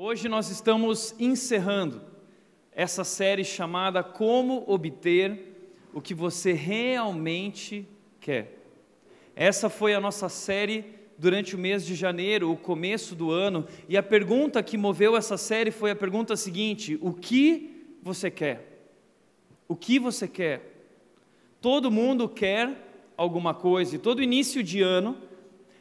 Hoje nós estamos encerrando essa série chamada Como Obter o que Você Realmente Quer. Essa foi a nossa série durante o mês de janeiro, o começo do ano, e a pergunta que moveu essa série foi a pergunta seguinte: o que você quer? O que você quer? Todo mundo quer alguma coisa, e todo início de ano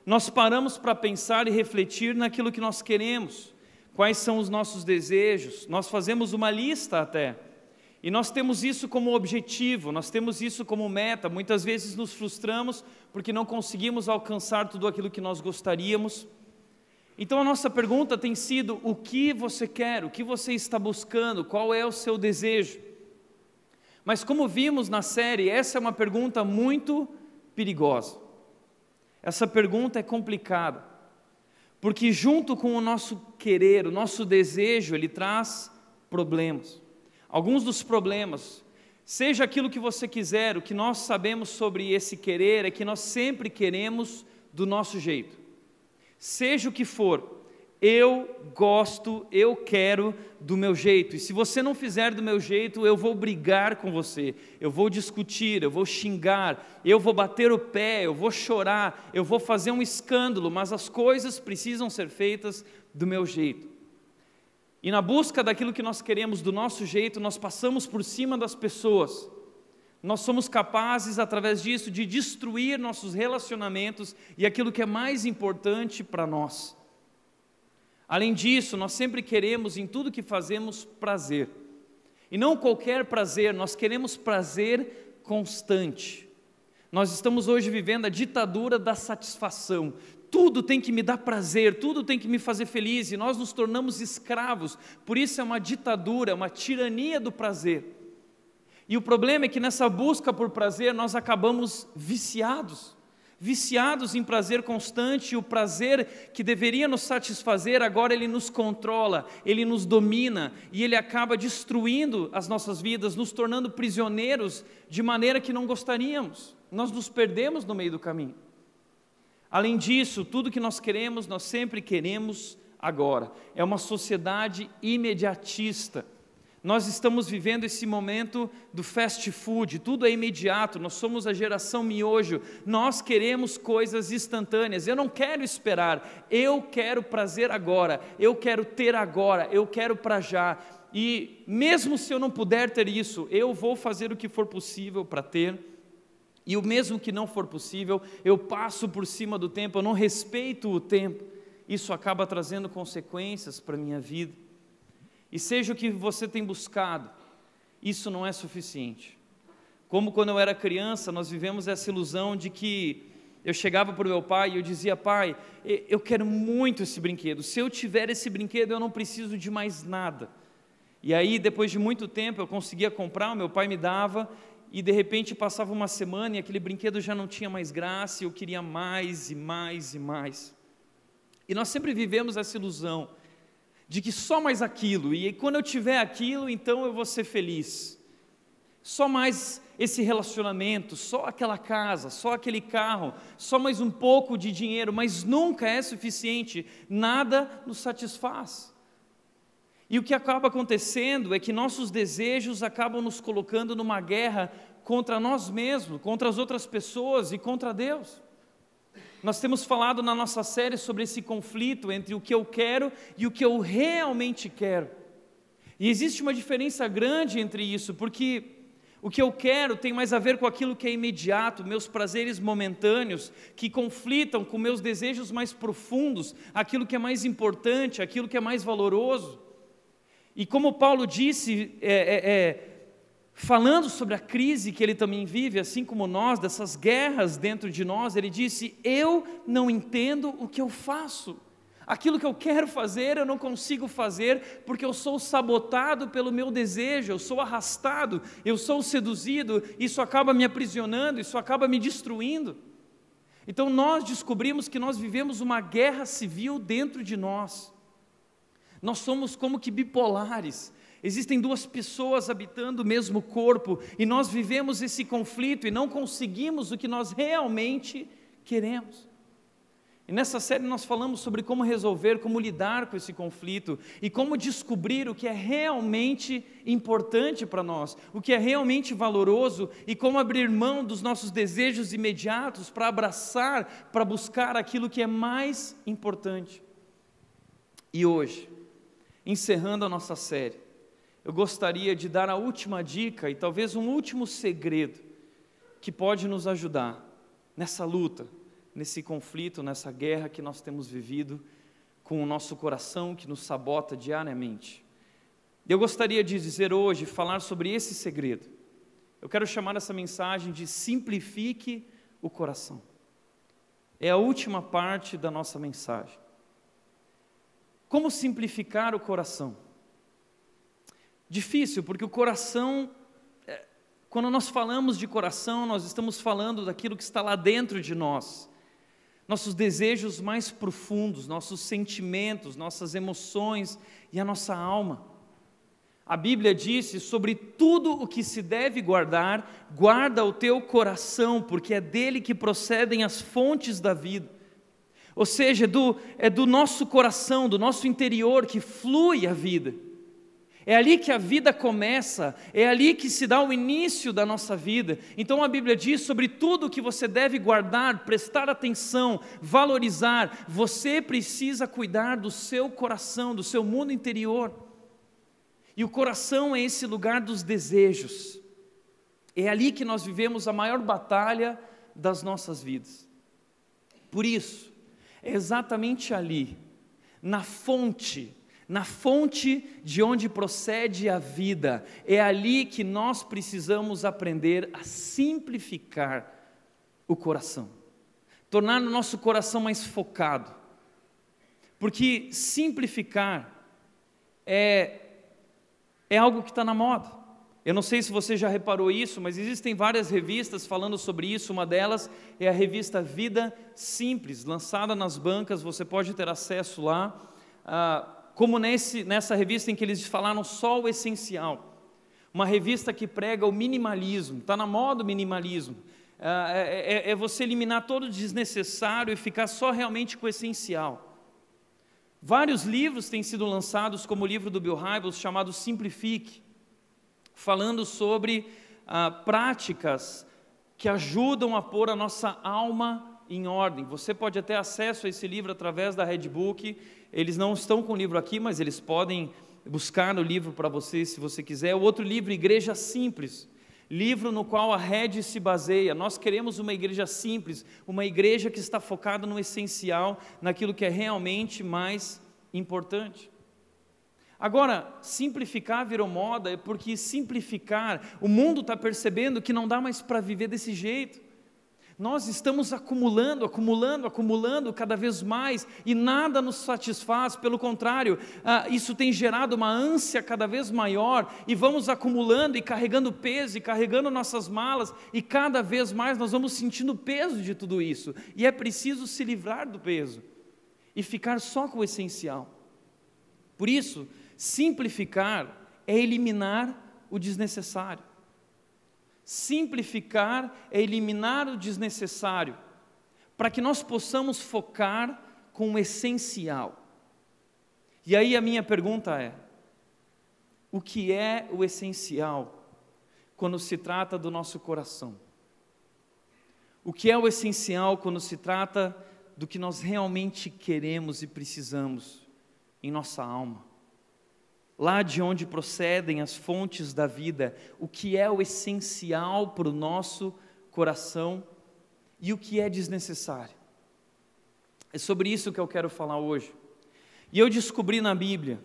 nós paramos para pensar e refletir naquilo que nós queremos. Quais são os nossos desejos? Nós fazemos uma lista até, e nós temos isso como objetivo, nós temos isso como meta. Muitas vezes nos frustramos porque não conseguimos alcançar tudo aquilo que nós gostaríamos. Então a nossa pergunta tem sido: o que você quer? O que você está buscando? Qual é o seu desejo? Mas como vimos na série, essa é uma pergunta muito perigosa. Essa pergunta é complicada, porque junto com o nosso querer, o nosso desejo, ele traz problemas. Alguns dos problemas, seja aquilo que você quiser, o que nós sabemos sobre esse querer é que nós sempre queremos do nosso jeito. Seja o que for, eu gosto, eu quero do meu jeito, e se você não fizer do meu jeito, eu vou brigar com você, eu vou discutir, eu vou xingar, eu vou bater o pé, eu vou chorar, eu vou fazer um escândalo, mas as coisas precisam ser feitas do meu jeito. E na busca daquilo que nós queremos do nosso jeito, nós passamos por cima das pessoas. Nós somos capazes, através disso, de destruir nossos relacionamentos e aquilo que é mais importante para nós. Além disso, nós sempre queremos em tudo que fazemos prazer. E não qualquer prazer, nós queremos prazer constante. Nós estamos hoje vivendo a ditadura da satisfação. Tudo tem que me dar prazer, tudo tem que me fazer feliz, e nós nos tornamos escravos. Por isso é uma ditadura, uma tirania do prazer. E o problema é que nessa busca por prazer nós acabamos viciados em prazer constante, e o prazer que deveria nos satisfazer, agora ele nos controla, ele nos domina, e ele acaba destruindo as nossas vidas, nos tornando prisioneiros de maneira que não gostaríamos. Nós nos perdemos no meio do caminho. Além disso, tudo que nós queremos, nós sempre queremos agora. É uma sociedade imediatista. Nós estamos vivendo esse momento do fast food, tudo é imediato, nós somos a geração miojo, nós queremos coisas instantâneas. Eu não quero esperar, eu quero prazer agora, eu quero ter agora, eu quero para já. E mesmo se eu não puder ter isso, eu vou fazer o que for possível para ter. E o mesmo que não for possível, eu passo por cima do tempo, eu não respeito o tempo. Isso acaba trazendo consequências para a minha vida. E seja o que você tem buscado, isso não é suficiente. Como quando eu era criança, nós vivemos essa ilusão de que eu chegava para o meu pai e eu dizia: pai, eu quero muito esse brinquedo, se eu tiver esse brinquedo eu não preciso de mais nada. E aí depois de muito tempo eu conseguia comprar, o meu pai me dava, e de repente passava uma semana e aquele brinquedo já não tinha mais graça, e eu queria mais e mais e mais. E nós sempre vivemos essa ilusão de que só mais aquilo, e quando eu tiver aquilo, então eu vou ser feliz. Só mais esse relacionamento, só aquela casa, só aquele carro, só mais um pouco de dinheiro, mas nunca é suficiente, nada nos satisfaz. E o que acaba acontecendo é que nossos desejos acabam nos colocando numa guerra contra nós mesmos, contra as outras pessoas e contra Deus. Nós temos falado na nossa série sobre esse conflito entre o que eu quero e o que eu realmente quero. E existe uma diferença grande entre isso, porque o que eu quero tem mais a ver com aquilo que é imediato, meus prazeres momentâneos, que conflitam com meus desejos mais profundos, aquilo que é mais importante, aquilo que é mais valoroso. E como Paulo disse, falando sobre a crise que ele também vive, assim como nós, dessas guerras dentro de nós, ele disse: eu não entendo o que eu faço. Aquilo que eu quero fazer, eu não consigo fazer, porque eu sou sabotado pelo meu desejo, eu sou arrastado, eu sou seduzido, isso acaba me aprisionando, isso acaba me destruindo. Então nós descobrimos que nós vivemos uma guerra civil dentro de nós. Nós somos como que bipolares. Existem duas pessoas habitando o mesmo corpo, e nós vivemos esse conflito e não conseguimos o que nós realmente queremos. E nessa série nós falamos sobre como resolver, como lidar com esse conflito e como descobrir o que é realmente importante para nós, o que é realmente valoroso e como abrir mão dos nossos desejos imediatos para abraçar, para buscar aquilo que é mais importante. E hoje, encerrando a nossa série, eu gostaria de dar a última dica e talvez um último segredo que pode nos ajudar nessa luta, nesse conflito, nessa guerra que nós temos vivido com o nosso coração que nos sabota diariamente. Eu gostaria de dizer hoje, falar sobre esse segredo. Eu quero chamar essa mensagem de simplifique o coração. É a última parte da nossa mensagem. Como simplificar o coração? Difícil, porque o coração, quando nós falamos de coração, nós estamos falando daquilo que está lá dentro de nós. Nossos desejos mais profundos, nossos sentimentos, nossas emoções e a nossa alma. A Bíblia disse: sobre tudo o que se deve guardar, guarda o teu coração, porque é dele que procedem as fontes da vida. Ou seja, é do nosso coração, do nosso interior que flui a vida. É ali que a vida começa, é ali que se dá o início da nossa vida. Então a Bíblia diz sobre tudo o que você deve guardar, prestar atenção, valorizar. Você precisa cuidar do seu coração, do seu mundo interior. E o coração é esse lugar dos desejos. É ali que nós vivemos a maior batalha das nossas vidas. Por isso, é exatamente ali, na fonte de onde procede a vida, é ali que nós precisamos aprender a simplificar o coração, tornar o nosso coração mais focado, porque simplificar é algo que está na moda. Eu não sei se você já reparou isso, mas existem várias revistas falando sobre isso. Uma delas é a revista Vida Simples, lançada nas bancas, você pode ter acesso lá, como nessa revista em que eles falaram só o essencial, uma revista que prega o minimalismo, está na moda o minimalismo, é você eliminar todo o desnecessário e ficar só realmente com o essencial. Vários livros têm sido lançados, como o livro do Bill Hybels, chamado Simplifique, falando sobre práticas que ajudam a pôr a nossa alma em ordem. Você pode ter acesso a esse livro através da Redbook. Eles não estão com o livro aqui, mas eles podem buscar no livro para você, se você quiser. O outro livro, Igreja Simples, livro no qual a Red se baseia. Nós queremos uma igreja simples, uma igreja que está focada no essencial, naquilo que é realmente mais importante. Agora, simplificar virou moda, é porque simplificar, o mundo está percebendo que não dá mais para viver desse jeito. Nós estamos acumulando cada vez mais e nada nos satisfaz, pelo contrário, isso tem gerado uma ânsia cada vez maior e vamos acumulando e carregando peso e carregando nossas malas e cada vez mais nós vamos sentindo o peso de tudo isso e é preciso se livrar do peso e ficar só com o essencial. Por isso, simplificar é eliminar o desnecessário. Simplificar é eliminar o desnecessário, para que nós possamos focar com o essencial. E aí a minha pergunta é: o que é o essencial quando se trata do nosso coração? O que é o essencial quando se trata do que nós realmente queremos e precisamos em nossa alma? Lá de onde procedem as fontes da vida, o que é o essencial para o nosso coração e o que é desnecessário. É sobre isso que eu quero falar hoje. E eu descobri na Bíblia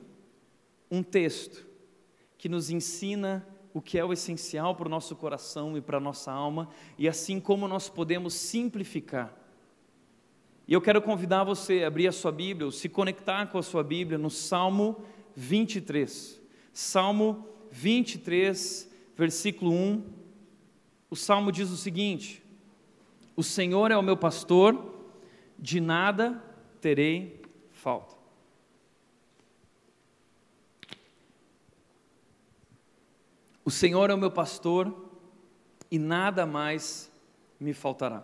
um texto que nos ensina o que é o essencial para o nosso coração e para a nossa alma, e assim como nós podemos simplificar. E eu quero convidar você a abrir a sua Bíblia, ou se conectar com a sua Bíblia no Salmo 23, Salmo 23, versículo 1, o Salmo diz o seguinte: o Senhor é o meu pastor, de nada terei falta. O Senhor é o meu pastor, e nada mais me faltará.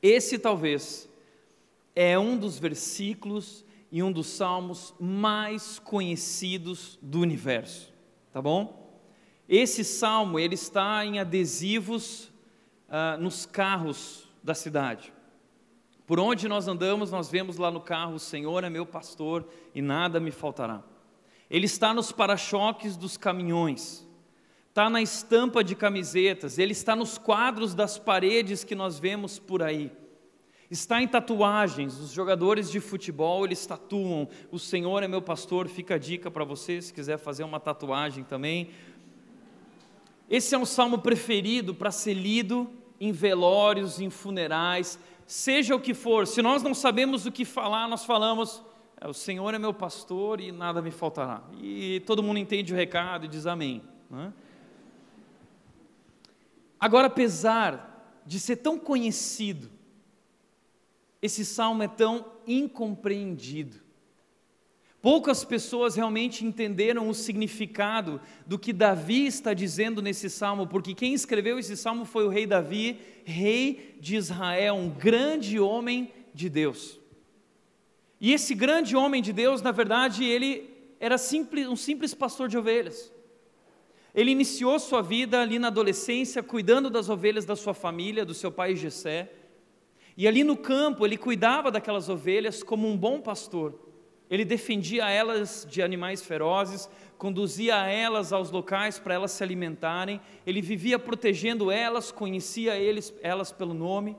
Esse talvez é um dos versículos e um dos salmos mais conhecidos do universo, tá bom? Esse salmo, ele está em adesivos nos carros da cidade. Por onde nós andamos, nós vemos lá no carro: o Senhor é meu pastor e nada me faltará. Ele está nos para-choques dos caminhões, está na estampa de camisetas, ele está nos quadros das paredes que nós vemos por aí, está em tatuagens. Os jogadores de futebol, eles tatuam: o Senhor é meu pastor. Fica a dica para você, se quiser fazer uma tatuagem também. Esse é um salmo preferido para ser lido em velórios, em funerais, seja o que for. Se nós não sabemos o que falar, nós falamos: o Senhor é meu pastor e nada me faltará. E todo mundo entende o recado e diz amém, né? Agora, apesar de ser tão conhecido, esse salmo é tão incompreendido. Poucas pessoas realmente entenderam o significado do que Davi está dizendo nesse salmo, porque quem escreveu esse salmo foi o rei Davi, rei de Israel, um grande homem de Deus. E esse grande homem de Deus, na verdade, ele era um simples pastor de ovelhas. Ele iniciou sua vida ali na adolescência, cuidando das ovelhas da sua família, do seu pai Jessé. E ali no campo, ele cuidava daquelas ovelhas como um bom pastor. Ele defendia elas de animais ferozes, conduzia elas aos locais para elas se alimentarem. Ele vivia protegendo elas, conhecia elas pelo nome.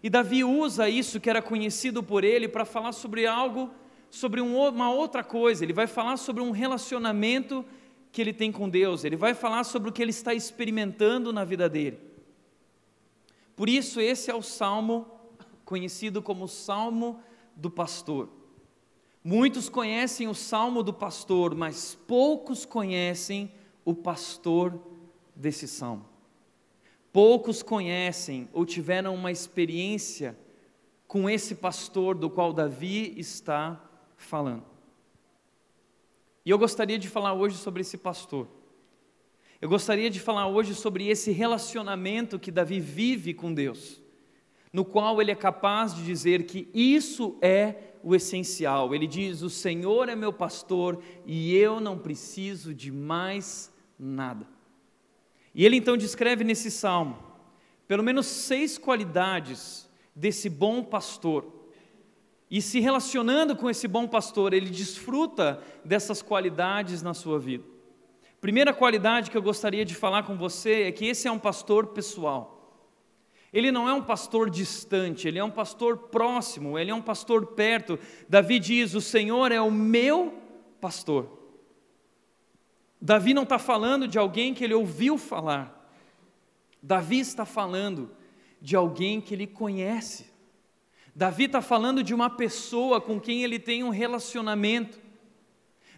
E Davi usa isso que era conhecido por ele para falar sobre algo, sobre uma outra coisa. Ele vai falar sobre um relacionamento que ele tem com Deus. Ele vai falar sobre o que ele está experimentando na vida dele. Por isso, esse é o salmo conhecido como o Salmo do Pastor. Muitos conhecem o Salmo do Pastor, mas poucos conhecem o pastor desse salmo. Poucos conhecem ou tiveram uma experiência com esse pastor do qual Davi está falando. E eu gostaria de falar hoje sobre esse pastor. Eu gostaria de falar hoje sobre esse relacionamento que Davi vive com Deus, no qual ele é capaz de dizer que isso é o essencial. Ele diz: o Senhor é meu pastor e eu não preciso de mais nada. E ele então descreve nesse salmo pelo menos 6 qualidades desse bom pastor. E se relacionando com esse bom pastor, ele desfruta dessas qualidades na sua vida. Primeira qualidade que eu gostaria de falar com você é que esse é um pastor pessoal. Ele não é um pastor distante, ele é um pastor próximo, ele é um pastor perto. Davi diz: o Senhor é o meu pastor. Davi não está falando de alguém que ele ouviu falar. Davi está falando de alguém que ele conhece. Davi está falando de uma pessoa com quem ele tem um relacionamento.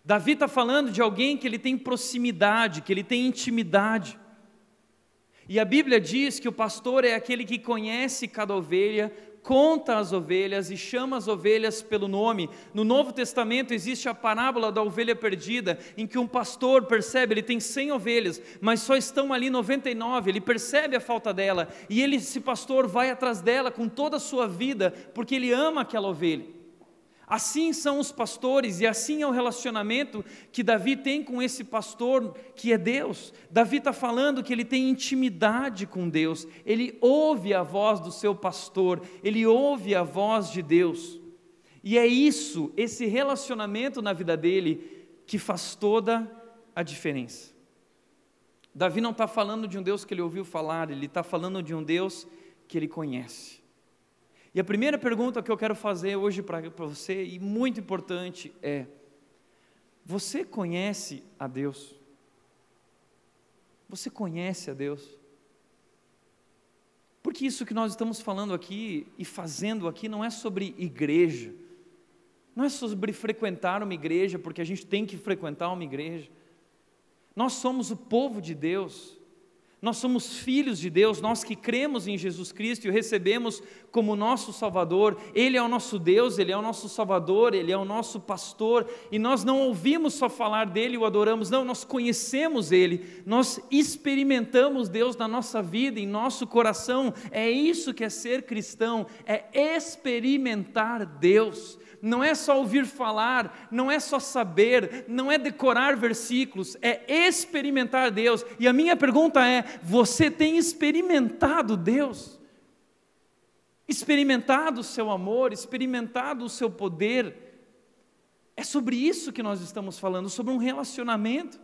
Davi está falando de alguém que ele tem proximidade, que ele tem intimidade. E a Bíblia diz que o pastor é aquele que conhece cada ovelha, conta as ovelhas e chama as ovelhas pelo nome. No Novo Testamento existe a parábola da ovelha perdida, em que um pastor percebe, ele tem 100 ovelhas, mas só estão ali 99, ele percebe a falta dela, e esse pastor vai atrás dela com toda a sua vida, porque ele ama aquela ovelha. Assim são os pastores, e assim é o relacionamento que Davi tem com esse pastor, que é Deus. Davi está falando que ele tem intimidade com Deus, ele ouve a voz do seu pastor, ele ouve a voz de Deus. E é isso, esse relacionamento na vida dele, que faz toda a diferença. Davi não está falando de um Deus que ele ouviu falar, ele está falando de um Deus que ele conhece. E a primeira pergunta que eu quero fazer hoje para você, e muito importante, é: você conhece a Deus? Você conhece a Deus? Porque isso que nós estamos falando aqui e fazendo aqui não é sobre igreja, não é sobre frequentar uma igreja, porque a gente tem que frequentar uma igreja. Nós somos o povo de Deus. Nós somos filhos de Deus, nós que cremos em Jesus Cristo e o recebemos como nosso Salvador. Ele é o nosso Deus, Ele é o nosso Salvador, Ele é o nosso pastor, e nós não ouvimos só falar dEle e o adoramos, não, nós conhecemos Ele, nós experimentamos Deus na nossa vida, em nosso coração. É isso que é ser cristão, é experimentar Deus. Não é só ouvir falar, não é só saber, não é decorar versículos, é experimentar Deus. E a minha pergunta é: você tem experimentado Deus? Experimentado o seu amor, experimentado o seu poder? É sobre isso que nós estamos falando, sobre um relacionamento.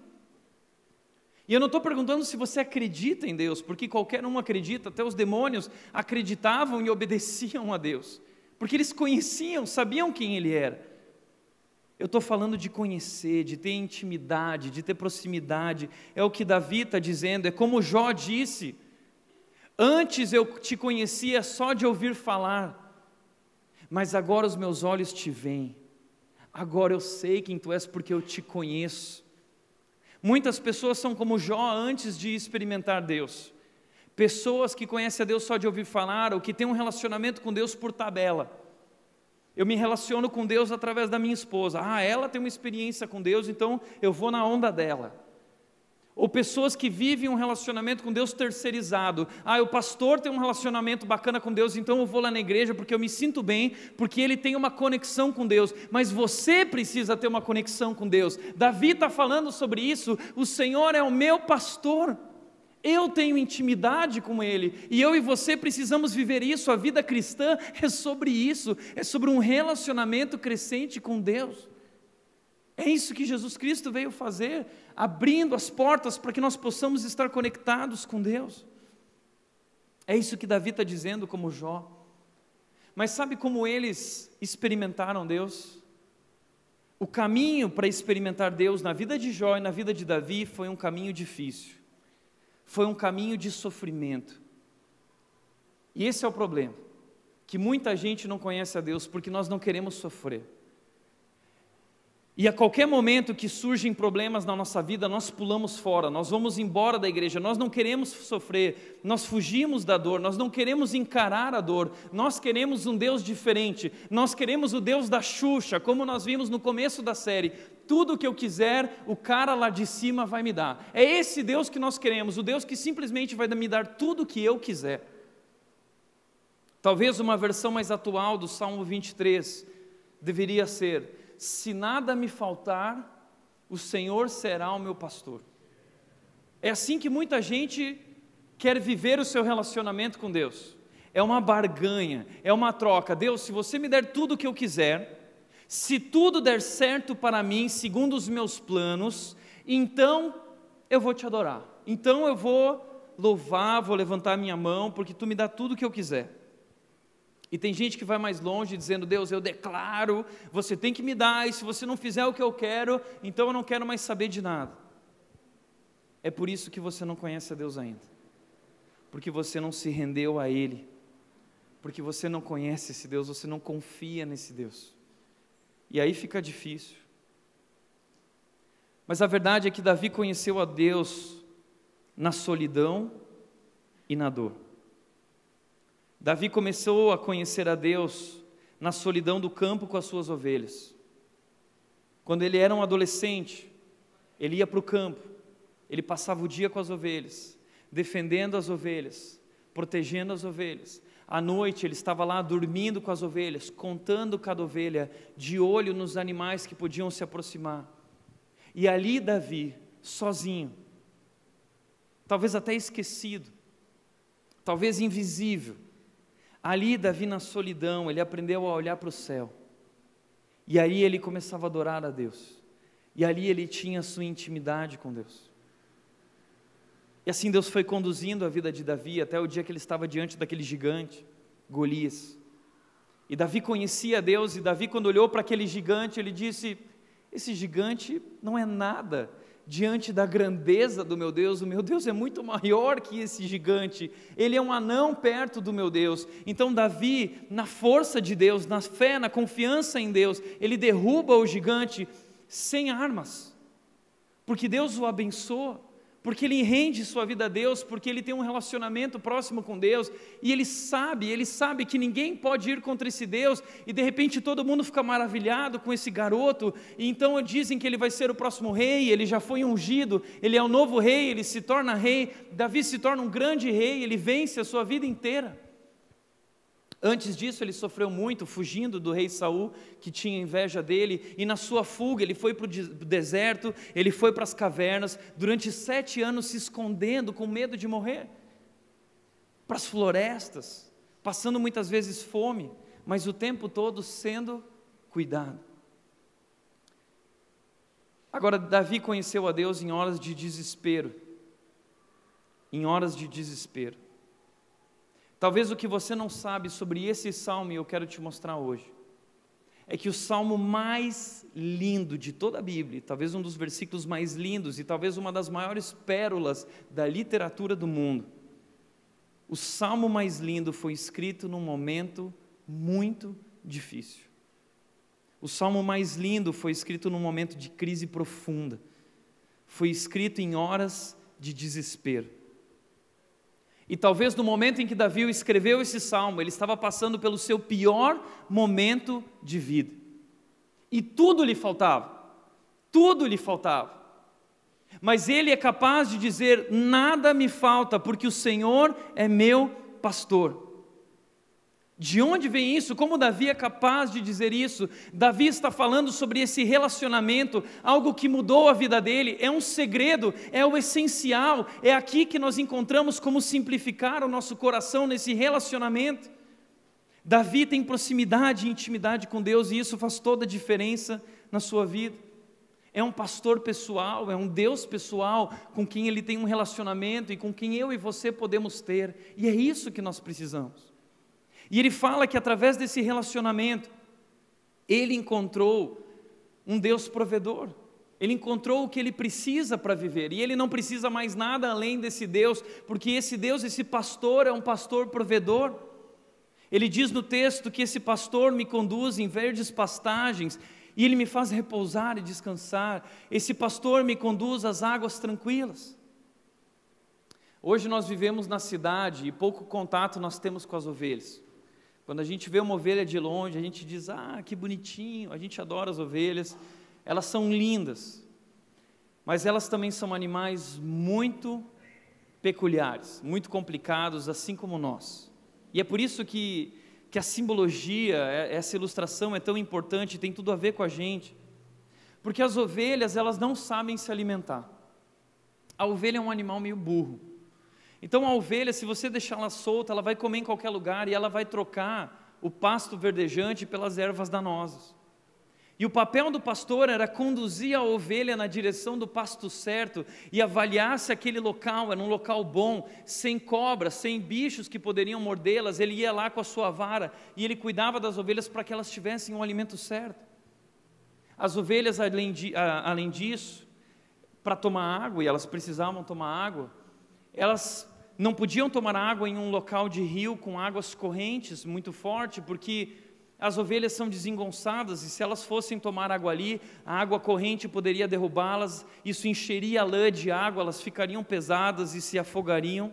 E eu não estou perguntando se você acredita em Deus, porque qualquer um acredita, até os demônios acreditavam e obedeciam a Deus, porque eles conheciam, sabiam quem Ele era. Eu estou falando de conhecer, de ter intimidade, de ter proximidade. É o que Davi está dizendo, é como Jó disse: antes eu te conhecia só de ouvir falar, mas agora os meus olhos te veem, agora eu sei quem tu és porque eu te conheço. Muitas pessoas são como Jó antes de experimentar Deus. Pessoas que conhecem a Deus só de ouvir falar, ou que têm um relacionamento com Deus por tabela. Eu me relaciono com Deus através da minha esposa. Ela tem uma experiência com Deus, então eu vou na onda dela. Ou pessoas que vivem um relacionamento com Deus terceirizado. O pastor tem um relacionamento bacana com Deus, então eu vou lá na igreja porque eu me sinto bem, porque ele tem uma conexão com Deus. Mas você precisa ter uma conexão com Deus. Davi está falando sobre isso. O Senhor é o meu pastor. Eu tenho intimidade com Ele, e eu e você precisamos viver isso. A vida cristã é sobre isso, é sobre um relacionamento crescente com Deus. É isso que Jesus Cristo veio fazer, abrindo as portas para que nós possamos estar conectados com Deus. É isso que Davi está dizendo como Jó. Mas sabe como eles experimentaram Deus? O caminho para experimentar Deus na vida de Jó e na vida de Davi foi um caminho difícil. Foi um caminho de sofrimento. E esse é o problema, que muita gente não conhece a Deus porque nós não queremos sofrer. E a qualquer momento que surgem problemas na nossa vida, nós pulamos fora, nós vamos embora da igreja, nós não queremos sofrer, nós fugimos da dor, nós não queremos encarar a dor, nós queremos um Deus diferente, nós queremos o Deus da Xuxa, como nós vimos no começo da série. Tudo que eu quiser, o cara lá de cima vai me dar. É esse Deus que nós queremos, o Deus que simplesmente vai me dar tudo o que eu quiser. Talvez uma versão mais atual do Salmo 23 deveria ser: se nada me faltar, o Senhor será o meu pastor. É assim que muita gente quer viver o seu relacionamento com Deus. É uma barganha, é uma troca. Deus, se você me der tudo o que eu quiser, se tudo der certo para mim, segundo os meus planos, então eu vou te adorar. Então eu vou louvar, vou levantar a minha mão, porque tu me dá tudo o que eu quiser. E tem gente que vai mais longe dizendo: Deus, eu declaro, você tem que me dar, e se você não fizer o que eu quero, então eu não quero mais saber de nada. É por isso que você não conhece a Deus ainda, porque você não se rendeu a Ele, porque você não conhece esse Deus, você não confia nesse Deus, e aí fica difícil. Mas a verdade é que Davi conheceu a Deus na solidão e na dor. Davi começou a conhecer a Deus na solidão do campo com as suas ovelhas. Quando ele era um adolescente, ele ia para o campo, ele passava o dia com as ovelhas, defendendo as ovelhas, protegendo as ovelhas. À noite ele estava lá dormindo com as ovelhas, contando cada ovelha, de olho nos animais que podiam se aproximar. E ali Davi, sozinho, talvez até esquecido, talvez invisível, ali Davi na solidão, ele aprendeu a olhar para o céu, e aí ele começava a adorar a Deus, e ali ele tinha a sua intimidade com Deus. E assim Deus foi conduzindo a vida de Davi, até o dia que ele estava diante daquele gigante, Golias. E Davi conhecia a Deus, e Davi, quando olhou para aquele gigante, ele disse: esse gigante não é nada diante da grandeza do meu Deus. O meu Deus é muito maior que esse gigante, ele é um anão perto do meu Deus. Então Davi, na força de Deus, na fé, na confiança em Deus, ele derruba o gigante sem armas, porque Deus o abençoa, porque ele rende sua vida a Deus, porque ele tem um relacionamento próximo com Deus, e ele sabe que ninguém pode ir contra esse Deus, e de repente todo mundo fica maravilhado com esse garoto, e então dizem que ele vai ser o próximo rei, ele já foi ungido, ele é o novo rei, ele se torna rei, Davi se torna um grande rei, ele vence a sua vida inteira. Antes disso ele sofreu muito, fugindo do rei Saul, que tinha inveja dele, e na sua fuga ele foi para o deserto, ele foi para as cavernas, durante 7 anos se escondendo, com medo de morrer, para as florestas, passando muitas vezes fome, mas o tempo todo sendo cuidado. Agora, Davi conheceu a Deus em horas de desespero, Talvez o que você não sabe sobre esse salmo, e eu quero te mostrar hoje, é que o salmo mais lindo de toda a Bíblia, talvez um dos versículos mais lindos, e talvez uma das maiores pérolas da literatura do mundo, o salmo mais lindo foi escrito num momento muito difícil. O salmo mais lindo foi escrito num momento de crise profunda, foi escrito em horas de desespero. E talvez no momento em que Davi escreveu esse salmo, ele estava passando pelo seu pior momento de vida. E tudo lhe faltava. Mas ele é capaz de dizer: nada me falta, porque o Senhor é meu pastor. De onde vem isso? Como Davi é capaz de dizer isso? Davi está falando sobre esse relacionamento, algo que mudou a vida dele, é um segredo, é o essencial, é aqui que nós encontramos como simplificar o nosso coração nesse relacionamento. Davi tem proximidade e intimidade com Deus, e isso faz toda a diferença na sua vida. É um pastor pessoal, é um Deus pessoal, com quem ele tem um relacionamento e com quem eu e você podemos ter, e é isso que nós precisamos. E ele fala que através desse relacionamento, ele encontrou um Deus provedor, ele encontrou o que ele precisa para viver, e ele não precisa mais nada além desse Deus, porque esse Deus, esse pastor é um pastor provedor. Ele diz no texto que esse pastor me conduz em verdes pastagens, e ele me faz repousar e descansar, esse pastor me conduz às águas tranquilas. Hoje nós vivemos na cidade, e pouco contato nós temos com as ovelhas. Quando a gente vê uma ovelha de longe, a gente diz: ah, que bonitinho, a gente adora as ovelhas, elas são lindas, mas elas também são animais muito peculiares, muito complicados, assim como nós. E é por isso que a simbologia, essa ilustração é tão importante, tem tudo a ver com a gente, porque as ovelhas, elas não sabem se alimentar. A ovelha é um animal meio burro. Então a ovelha, se você deixar ela solta, ela vai comer em qualquer lugar e ela vai trocar o pasto verdejante pelas ervas danosas. E o papel do pastor era conduzir a ovelha na direção do pasto certo e avaliar se aquele local era um local bom, sem cobras, sem bichos que poderiam mordê-las. Ele ia lá com a sua vara e ele cuidava das ovelhas para que elas tivessem o alimento certo. As ovelhas, além disso, para tomar água, e elas precisavam tomar água, elas não podiam tomar água em um local de rio com águas correntes muito forte, porque as ovelhas são desengonçadas, e se elas fossem tomar água ali, a água corrente poderia derrubá-las, isso encheria a lã de água, elas ficariam pesadas e se afogariam,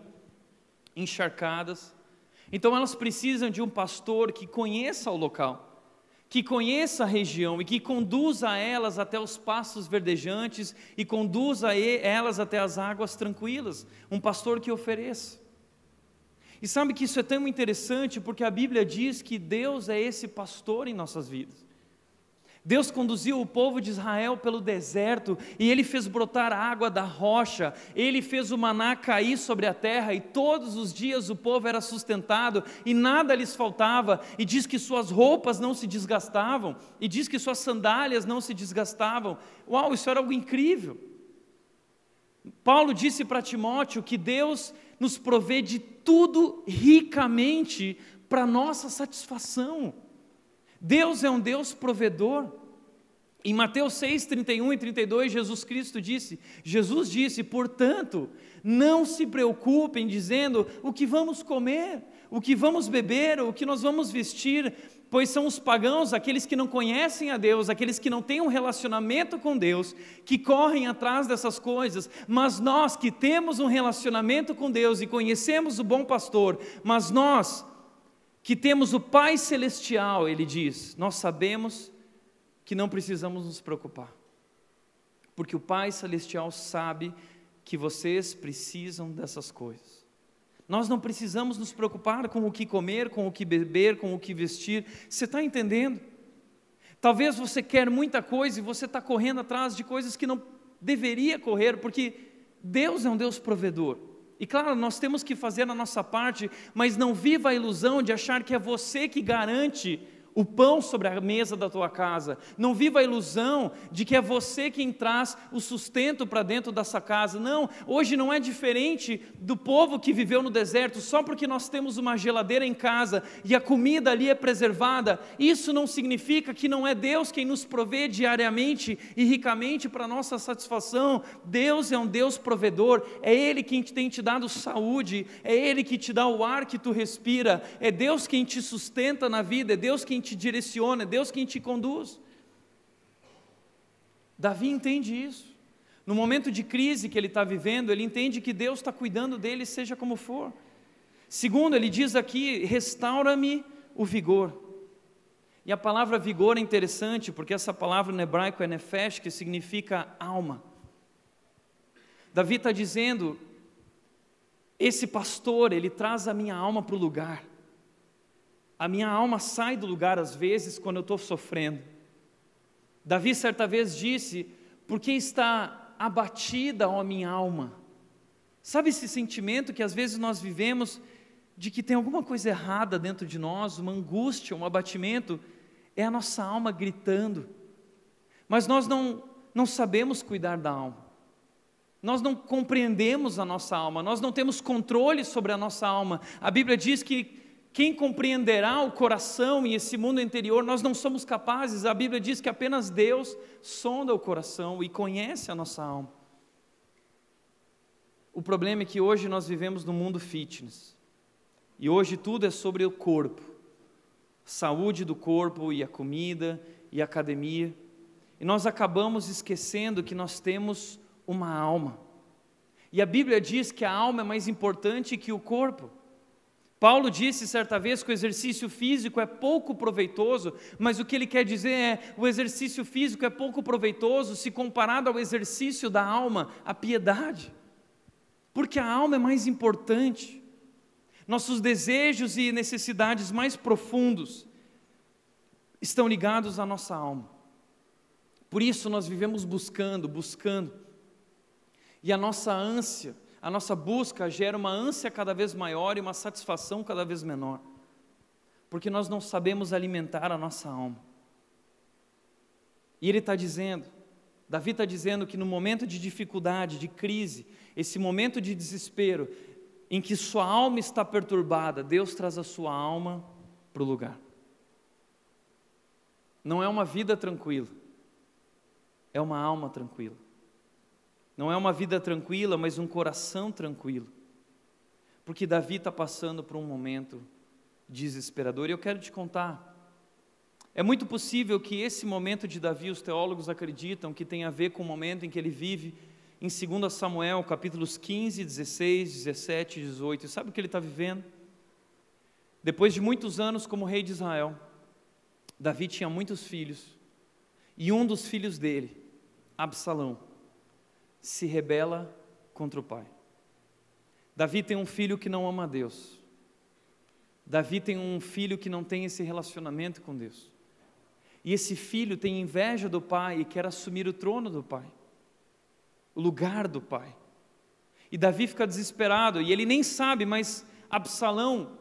encharcadas. Então elas precisam de um pastor que conheça o local, que conheça a região e que conduza elas até os pastos verdejantes e conduza elas até as águas tranquilas, um pastor que ofereça. E sabe que isso é tão interessante, porque a Bíblia diz que Deus é esse pastor em nossas vidas. Deus conduziu o povo de Israel pelo deserto, e Ele fez brotar a água da rocha, Ele fez o maná cair sobre a terra, e todos os dias o povo era sustentado, e nada lhes faltava, e diz que suas roupas não se desgastavam, e diz que suas sandálias não se desgastavam. Uau, isso era algo incrível. Paulo disse para Timóteo que Deus nos provê de tudo ricamente para nossa satisfação. Deus é um Deus provedor. Em Mateus 6, 31 e 32, Jesus disse, portanto, não se preocupem dizendo o que vamos comer, o que vamos beber, o que nós vamos vestir, pois são os pagãos, aqueles que não conhecem a Deus, aqueles que não têm um relacionamento com Deus, que correm atrás dessas coisas. Mas nós que temos um relacionamento com Deus e conhecemos o bom pastor, mas nós que temos o Pai Celestial, ele diz, nós sabemos que não precisamos nos preocupar, porque o Pai Celestial sabe que vocês precisam dessas coisas. Nós não precisamos nos preocupar com o que comer, com o que beber, com o que vestir. Você está entendendo? Talvez você quer muita coisa e você está correndo atrás de coisas que não deveria correr, porque Deus é um Deus provedor. E claro, nós temos que fazer a nossa parte, mas não viva a ilusão de achar que é você que garante o pão sobre a mesa da tua casa. Não viva a ilusão de que é você quem traz o sustento para dentro dessa casa. Não, hoje não é diferente do povo que viveu no deserto. Só porque nós temos uma geladeira em casa e a comida ali é preservada, isso não significa que não é Deus quem nos provê diariamente e ricamente para a nossa satisfação. Deus é um Deus provedor, é Ele quem tem te dado saúde, é Ele que te dá o ar que tu respira, é Deus quem te sustenta na vida, é Deus quem te direciona, é Deus quem te conduz. Davi entende isso. No momento de crise que ele está vivendo, ele entende que Deus está cuidando dele, seja como for. Segundo, ele diz aqui, restaura-me o vigor. E a palavra vigor é interessante, porque essa palavra no hebraico é nefesh, que significa alma. Davi está dizendo, esse pastor, ele traz a minha alma para o lugar. A minha alma sai do lugar às vezes quando eu estou sofrendo. Davi certa vez disse, porque está abatida a minha alma. Sabe esse sentimento que às vezes nós vivemos, de que tem alguma coisa errada dentro de nós, uma angústia, um abatimento, é a nossa alma gritando. Mas nós não sabemos cuidar da alma. Nós não compreendemos a nossa alma, nós não temos controle sobre a nossa alma. A Bíblia diz que quem compreenderá o coração e esse mundo interior, nós não somos capazes. A Bíblia diz que apenas Deus sonda o coração e conhece a nossa alma. O problema é que hoje nós vivemos no mundo fitness. E hoje tudo é sobre o corpo. Saúde do corpo e a comida e a academia. E nós acabamos esquecendo que nós temos uma alma. E a Bíblia diz que a alma é mais importante que o corpo. Paulo disse certa vez que o exercício físico é pouco proveitoso, mas o que ele quer dizer é, o exercício físico é pouco proveitoso se comparado ao exercício da alma, a piedade, porque a alma é mais importante. Nossos desejos e necessidades mais profundos estão ligados à nossa alma. Por isso nós vivemos buscando, e a nossa ânsia, a nossa busca gera uma ânsia cada vez maior e uma satisfação cada vez menor, porque nós não sabemos alimentar a nossa alma. E ele está dizendo, Davi está dizendo que no momento de dificuldade, de crise, esse momento de desespero, em que sua alma está perturbada, Deus traz a sua alma para o lugar. Não é uma vida tranquila, é uma alma tranquila. Não é uma vida tranquila, mas um coração tranquilo. Porque Davi está passando por um momento desesperador. E eu quero te contar, é muito possível que esse momento de Davi, os teólogos acreditam que tem a ver com o momento em que ele vive em 2 Samuel, capítulos 15, 16, 17 e 18. E sabe o que ele está vivendo? Depois de muitos anos como rei de Israel, Davi tinha muitos filhos. E um dos filhos dele, Absalão, se rebela contra o pai. Davi tem um filho que não ama a Deus. Davi tem um filho que não tem esse relacionamento com Deus. E esse filho tem inveja do pai e quer assumir o trono do pai, o lugar do pai. E Davi fica desesperado, e ele nem sabe, mas Absalão,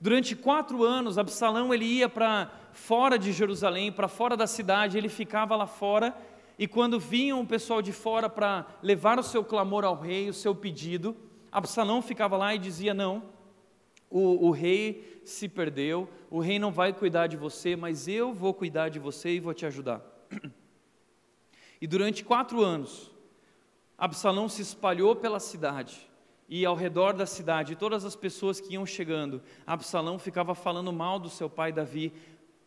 durante 4 anos, Absalão ele ia para fora de Jerusalém, para fora da cidade, ele ficava lá fora. E quando vinham o pessoal de fora para levar o seu clamor ao rei, o seu pedido, Absalão ficava lá e dizia, não, o rei se perdeu, o rei não vai cuidar de você, mas eu vou cuidar de você e vou te ajudar. E durante 4 anos, Absalão se espalhou pela cidade, e ao redor da cidade, todas as pessoas que iam chegando, Absalão ficava falando mal do seu pai Davi,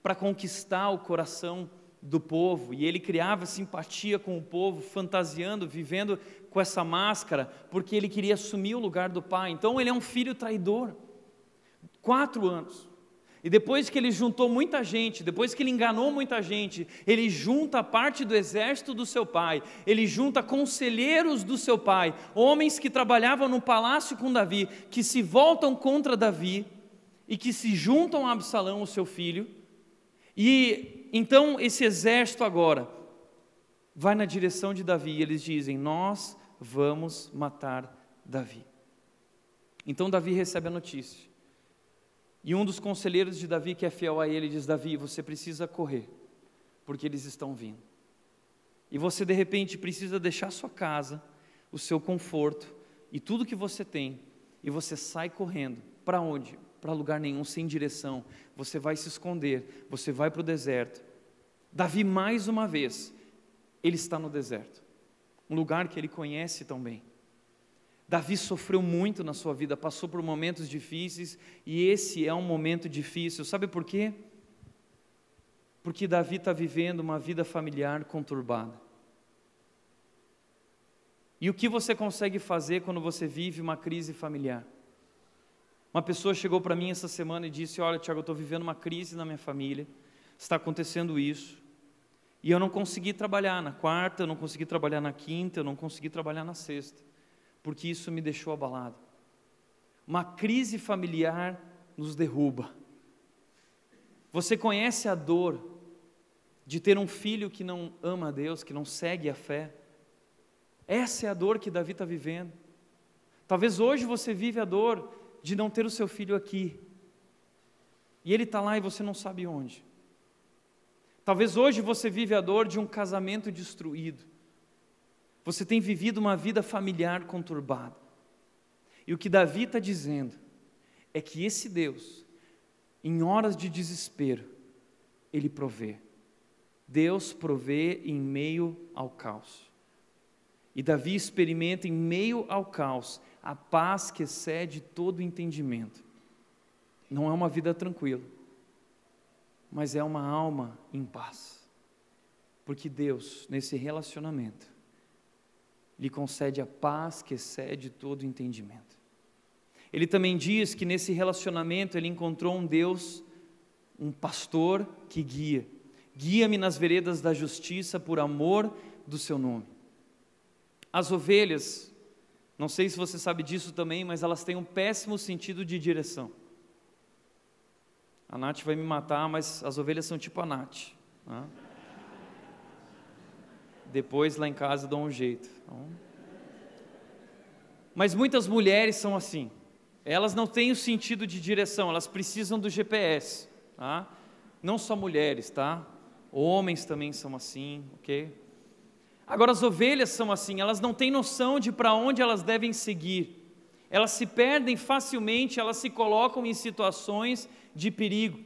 para conquistar o coração do povo, e ele criava simpatia com o povo, fantasiando, vivendo com essa máscara, porque ele queria assumir o lugar do pai. Então ele é um filho traidor, 4 anos, e depois que ele juntou muita gente, depois que ele enganou muita gente, ele junta parte do exército do seu pai, ele junta conselheiros do seu pai, homens que trabalhavam no palácio com Davi, que se voltam contra Davi, e que se juntam a Absalão, o seu filho, e então esse exército agora vai na direção de Davi, e eles dizem: nós vamos matar Davi. Então Davi recebe a notícia, e um dos conselheiros de Davi, que é fiel a ele, diz: Davi, você precisa correr, porque eles estão vindo, e você de repente precisa deixar sua casa, o seu conforto, e tudo que você tem, e você sai correndo. Para onde? Para lugar nenhum, sem direção. Você vai se esconder, você vai para o deserto. Davi, mais uma vez, ele está no deserto, um lugar que ele conhece tão bem. Davi sofreu muito na sua vida, passou por momentos difíceis, e esse é um momento difícil. Sabe por quê? Porque Davi está vivendo uma vida familiar conturbada. E o que você consegue fazer quando você vive uma crise familiar? Uma pessoa chegou para mim essa semana e disse: olha, Tiago, eu estou vivendo uma crise na minha família, está acontecendo isso, e eu não consegui trabalhar na quarta, eu não consegui trabalhar na quinta, eu não consegui trabalhar na sexta, porque isso me deixou abalado. Uma crise familiar nos derruba. Você conhece a dor de ter um filho que não ama a Deus, que não segue a fé? Essa é a dor que Davi está vivendo. Talvez hoje você vive a dor de não ter o seu filho aqui, e ele está lá e você não sabe onde. Talvez hoje você vive a dor de um casamento destruído. Você tem vivido uma vida familiar conturbada. E o que Davi está dizendo é que esse Deus, em horas de desespero, Ele provê. Deus provê em meio ao caos. E Davi experimenta em meio ao caos a paz que excede todo entendimento. Não é uma vida tranquila, mas é uma alma em paz. Porque Deus, nesse relacionamento, lhe concede a paz que excede todo entendimento. Ele também diz que nesse relacionamento ele encontrou um Deus, um pastor que guia. Guia-me nas veredas da justiça por amor do seu nome. As ovelhas, não sei se você sabe disso também, mas elas têm um péssimo sentido de direção. A Nath vai me matar, mas as ovelhas são tipo a Nath, né? Depois lá em casa dão um jeito. Então... Mas muitas mulheres são assim. Elas não têm o sentido de direção, elas precisam do GPS, tá? Não só mulheres, tá? Homens também são assim, ok? Agora as ovelhas são assim, elas não têm noção de para onde elas devem seguir. Elas se perdem facilmente, elas se colocam em situações de perigo.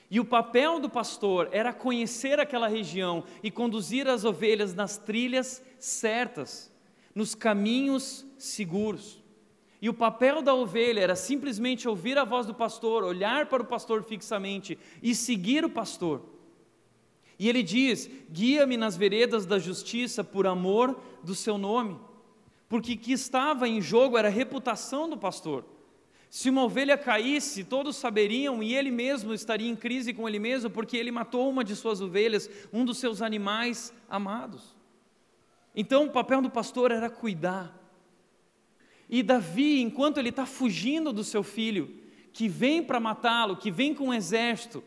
E o papel do pastor era conhecer aquela região e conduzir as ovelhas nas trilhas certas, nos caminhos seguros. E o papel da ovelha era simplesmente ouvir a voz do pastor, olhar para o pastor fixamente e seguir o pastor. E ele diz: guia-me nas veredas da justiça por amor do seu nome. Porque o que estava em jogo era a reputação do pastor. Se uma ovelha caísse, todos saberiam, e ele mesmo estaria em crise com ele mesmo, porque ele matou uma de suas ovelhas, um dos seus animais amados. Então o papel do pastor era cuidar. E Davi, enquanto ele está fugindo do seu filho, que vem para matá-lo, que vem com um exército,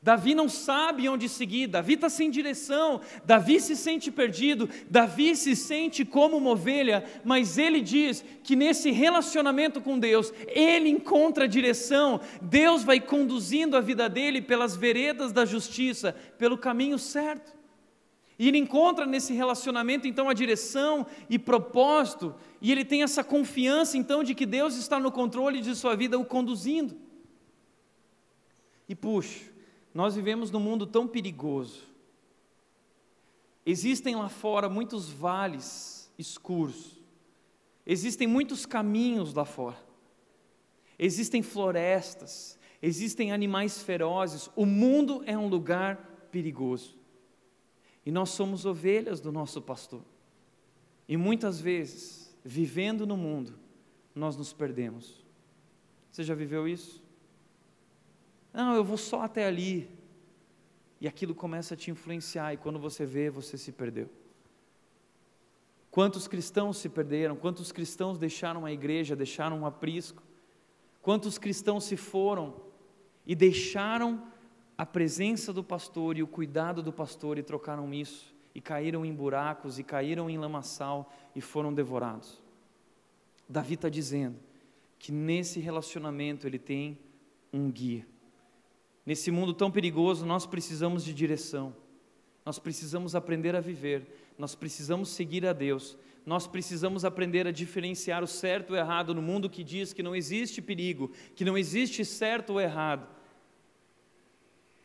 Davi não sabe onde seguir, Davi está sem direção, Davi se sente perdido, Davi se sente como uma ovelha, mas ele diz que nesse relacionamento com Deus, ele encontra direção, Deus vai conduzindo a vida dele pelas veredas da justiça, pelo caminho certo. E ele encontra nesse relacionamento então a direção e propósito, e ele tem essa confiança então de que Deus está no controle de sua vida, o conduzindo. E puxa, nós vivemos num mundo tão perigoso. Existem lá fora muitos vales escuros. Existem muitos caminhos lá fora. Existem florestas. existem animais ferozes, o mundo é um lugar perigoso. E nós somos ovelhas do nosso pastor. E muitas vezes, vivendo no mundo, nós nos perdemos. Você já viveu isso? Não, eu vou só até ali. E aquilo começa a te influenciar, e quando você vê, você se perdeu. Quantos cristãos se perderam? Quantos cristãos deixaram a igreja, deixaram um aprisco? Quantos cristãos se foram e deixaram a presença do pastor e o cuidado do pastor e trocaram isso, e caíram em buracos, e caíram em lamaçal, e foram devorados? Davi está dizendo que nesse relacionamento ele tem um guia. Nesse mundo tão perigoso, nós precisamos de direção, nós precisamos aprender a viver, nós precisamos seguir a Deus, nós precisamos aprender a diferenciar o certo e o errado no mundo que diz que não existe perigo, que não existe certo ou errado,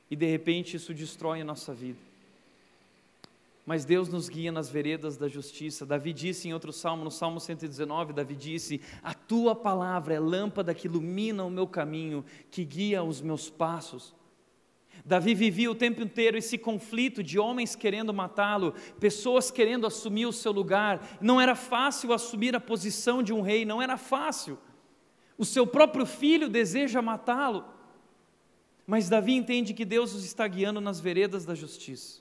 e de repente isso destrói a nossa vida. Mas Deus nos guia nas veredas da justiça. Davi disse em outro salmo, no Salmo 119, Davi disse: a tua palavra é lâmpada que ilumina o meu caminho, que guia os meus passos. Davi vivia o tempo inteiro esse conflito de homens querendo matá-lo, pessoas querendo assumir o seu lugar. Não era fácil assumir a posição de um rei, não era fácil. O seu próprio filho deseja matá-lo, mas Davi entende que Deus os está guiando nas veredas da justiça.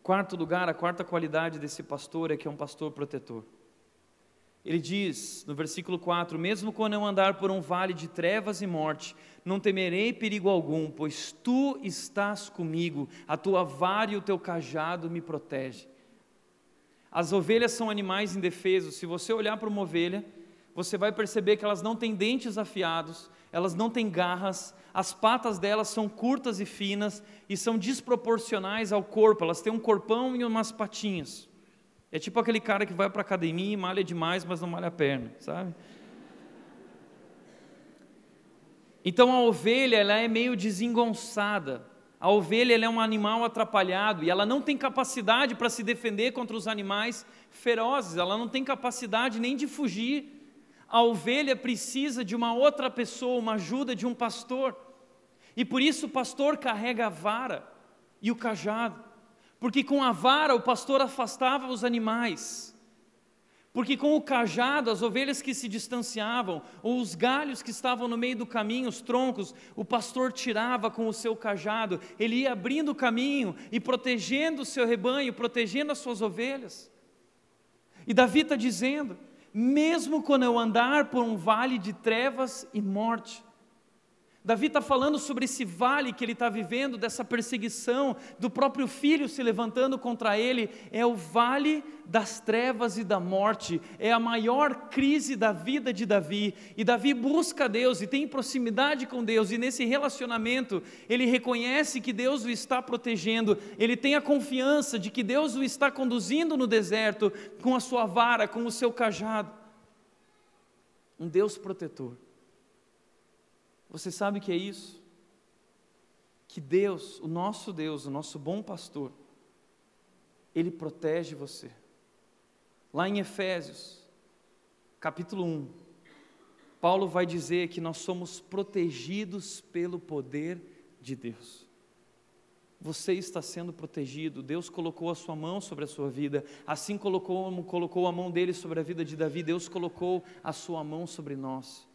Quarto lugar, a quarta qualidade desse pastor é que é um pastor protetor. Ele diz no versículo 4: mesmo quando eu andar por um vale de trevas e morte, não temerei perigo algum, pois tu estás comigo, a tua vara e o teu cajado me protegem. As ovelhas são animais indefesos. Se você olhar para uma ovelha, você vai perceber que elas não têm dentes afiados, elas não têm garras, as patas delas são curtas e finas e são desproporcionais ao corpo, elas têm um corpão e umas patinhas. É tipo aquele cara que vai para a academia e malha demais, mas não malha a perna, sabe? Então a ovelha, ela é meio desengonçada, a ovelha, ela é um animal atrapalhado e ela não tem capacidade para se defender contra os animais ferozes, ela não tem capacidade nem de fugir. A ovelha precisa de uma outra pessoa, uma ajuda de um pastor, e por isso o pastor carrega a vara e o cajado, porque com a vara o pastor afastava os animais, porque com o cajado as ovelhas que se distanciavam, ou os galhos que estavam no meio do caminho, os troncos, o pastor tirava com o seu cajado, ele ia abrindo o caminho e protegendo o seu rebanho, protegendo as suas ovelhas. E Davi está dizendo: mesmo quando eu andar por um vale de trevas e morte. Davi está falando sobre esse vale que ele está vivendo, dessa perseguição, do próprio filho se levantando contra ele. É o vale das trevas e da morte, é a maior crise da vida de Davi, e Davi busca Deus e tem proximidade com Deus, e nesse relacionamento ele reconhece que Deus o está protegendo, ele tem a confiança de que Deus o está conduzindo no deserto, com a sua vara, com o seu cajado. Um Deus protetor. Você sabe o que é isso? Que Deus, o nosso bom pastor, Ele protege você. Lá em Efésios, capítulo 1, Paulo vai dizer que nós somos protegidos pelo poder de Deus. Você está sendo protegido, Deus colocou a sua mão sobre a sua vida, assim como colocou a mão dele sobre a vida de Davi, Deus colocou a sua mão sobre nós.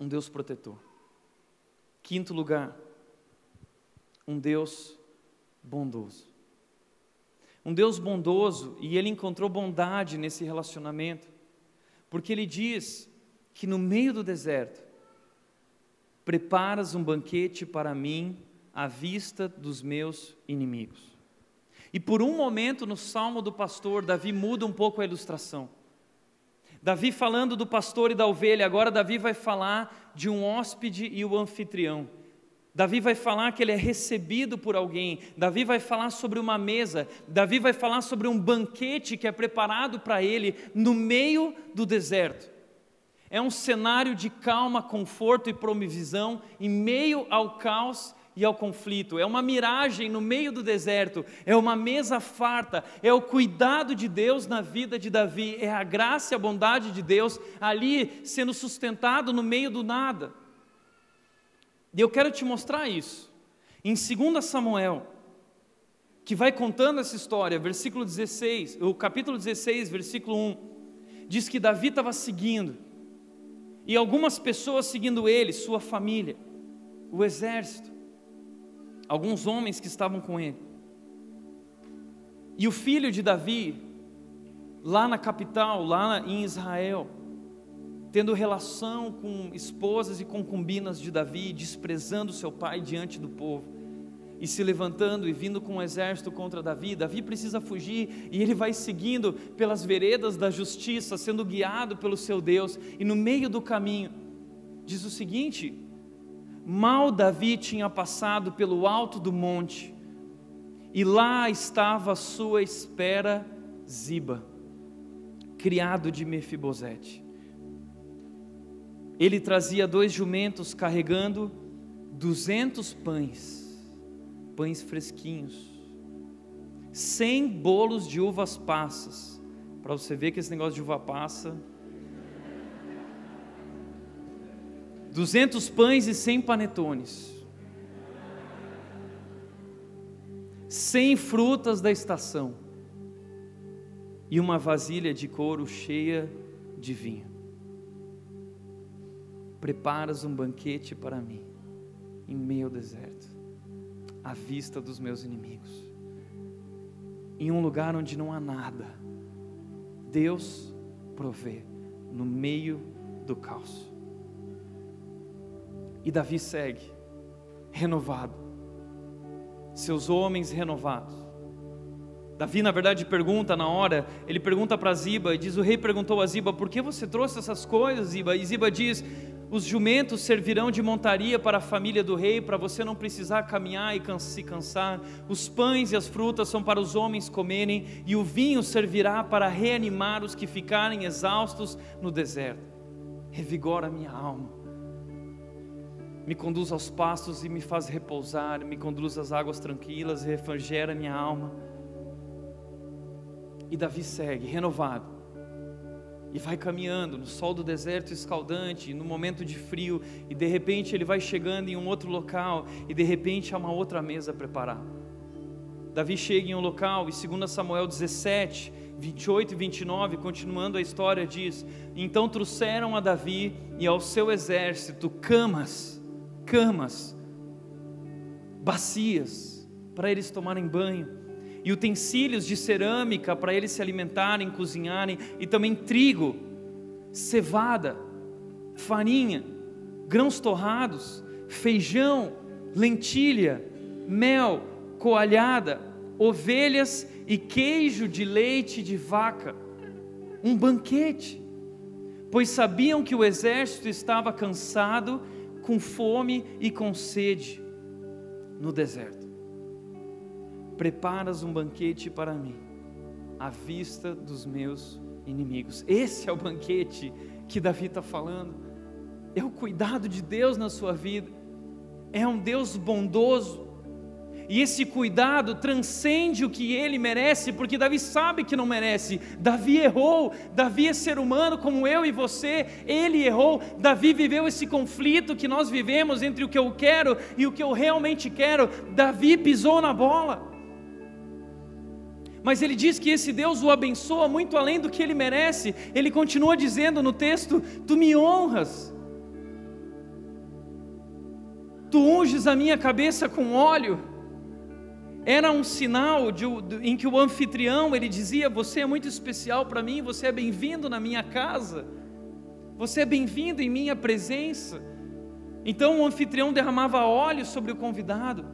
Um Deus protetor. Quinto lugar, um Deus bondoso. Um Deus bondoso, e ele encontrou bondade nesse relacionamento, porque ele diz que no meio do deserto, preparas um banquete para mim à vista dos meus inimigos. E por um momento no Salmo do pastor, Davi muda um pouco a ilustração. Davi falando do pastor e da ovelha, agora Davi vai falar de um hóspede e o anfitrião. Davi vai falar que ele é recebido por alguém, Davi vai falar sobre uma mesa, Davi vai falar sobre um banquete que é preparado para ele no meio do deserto. É um cenário de calma, conforto e provisão em meio ao caos e ao conflito, é uma miragem no meio do deserto, é uma mesa farta, é o cuidado de Deus na vida de Davi, é a graça e a bondade de Deus ali sendo sustentado no meio do nada. E eu quero te mostrar isso, em 2 Samuel, que vai contando essa história, versículo 16, o capítulo 16, versículo 1, diz que Davi estava seguindo, e algumas pessoas seguindo ele, sua família, o exército, alguns homens que estavam com ele. E o filho de Davi, lá na capital, lá em Israel, tendo relação com esposas e concubinas de Davi, desprezando seu pai diante do povo, e se levantando e vindo com um exército contra Davi. Davi precisa fugir, e ele vai seguindo pelas veredas da justiça, sendo guiado pelo seu Deus, e no meio do caminho, diz o seguinte: mal Davi tinha passado pelo alto do monte, e lá estava à sua espera Ziba, criado de Mefibosete. Ele trazia 2 jumentos carregando 200 pães fresquinhos, 100 bolos de uvas passas, para você ver que esse negócio de uva passa, 200 pães e 100 panetones, 100 frutas da estação, e uma vasilha de couro cheia de vinho. Preparas um banquete para mim, em meio ao deserto, à vista dos meus inimigos, em um lugar onde não há nada. Deus provê no meio do caos. E Davi segue, renovado, seus homens renovados. Davi, na verdade, pergunta na hora, ele pergunta para Ziba, e diz: o rei perguntou a Ziba, por que você trouxe essas coisas, Ziba? E Ziba diz: os jumentos servirão de montaria para a família do rei, para você não precisar caminhar e se cansar. Os pães e as frutas são para os homens comerem, e o vinho servirá para reanimar os que ficarem exaustos no deserto. Revigora a minha alma, me conduz aos pastos e me faz repousar, me conduz às águas tranquilas e refrigera minha alma. E Davi segue, renovado, e vai caminhando no sol do deserto escaldante, no momento de frio, e de repente ele vai chegando em um outro local, e de repente há uma outra mesa preparada. Davi chega em um local, e 2 Samuel 17, 28 e 29, continuando a história, diz: então trouxeram a Davi e ao seu exército camas, bacias para eles tomarem banho, e utensílios de cerâmica para eles se alimentarem, cozinharem, e também trigo, cevada, farinha, grãos torrados, feijão, lentilha, mel, coalhada, ovelhas e queijo de leite de vaca. Um banquete, pois sabiam que o exército estava cansado, com fome e com sede no deserto. Preparas um banquete para mim, à vista dos meus inimigos. Esse é o banquete que Davi está falando, é o cuidado de Deus na sua vida, é um Deus bondoso, e esse cuidado transcende o que ele merece, porque Davi sabe que não merece. Davi errou, Davi é ser humano como eu e você, ele errou. Davi viveu esse conflito que nós vivemos entre o que eu quero e o que eu realmente quero. Davi pisou na bola, mas ele diz que esse Deus o abençoa muito além do que ele merece. Ele continua dizendo no texto: tu me honras, tu unges a minha cabeça com óleo. Era um sinal em que o anfitrião, ele dizia: você é muito especial para mim, você é bem-vindo na minha casa, você é bem-vindo em minha presença. Então o anfitrião derramava óleo sobre o convidado,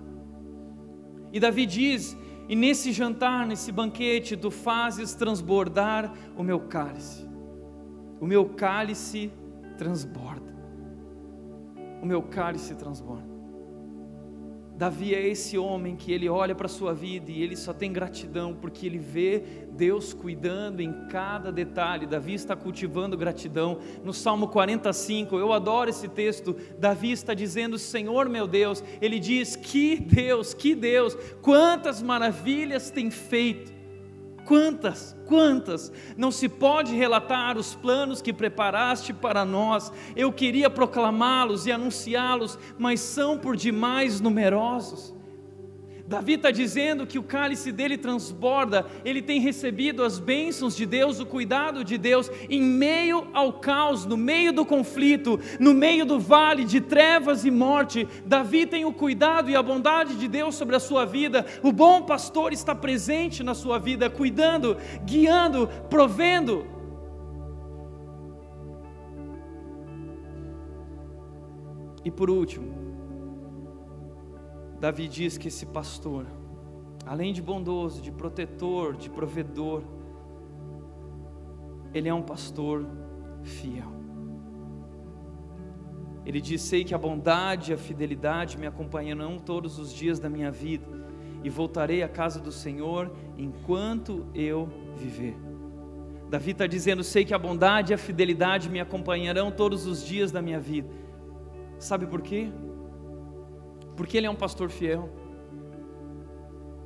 e Davi diz: e nesse jantar, nesse banquete, tu fazes transbordar o meu cálice transborda, o meu cálice transborda. Davi é esse homem que ele olha para a sua vida e ele só tem gratidão, porque ele vê Deus cuidando em cada detalhe. Davi está cultivando gratidão. No Salmo 45, eu adoro esse texto, Davi está dizendo: Senhor meu Deus, ele diz: que Deus, quantas maravilhas tem feito, quantas, não se pode relatar os planos que preparaste para nós. Eu queria proclamá-los e anunciá-los, mas são por demais numerosos. Davi está dizendo que o cálice dele transborda, ele tem recebido as bênçãos de Deus, o cuidado de Deus, em meio ao caos, no meio do conflito, no meio do vale de trevas e morte. Davi tem o cuidado e a bondade de Deus sobre a sua vida. O bom pastor está presente na sua vida, cuidando, guiando, provendo. E por último, Davi diz que esse pastor, além de bondoso, de protetor, de provedor, ele é um pastor fiel. Ele diz: sei que a bondade e a fidelidade me acompanharão todos os dias da minha vida, e voltarei à casa do Senhor enquanto eu viver. Davi está dizendo: sei que a bondade e a fidelidade me acompanharão todos os dias da minha vida. Sabe por quê? Porque ele é um pastor fiel.